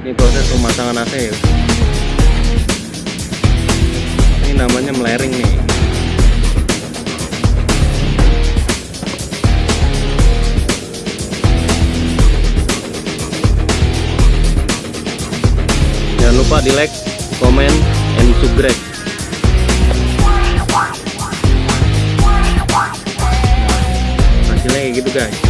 Ini proses pemasangan AC ya. Ini namanya melering nih. Jangan lupa di like, comment, and subscribe. Hasilnya kayak gitu guys.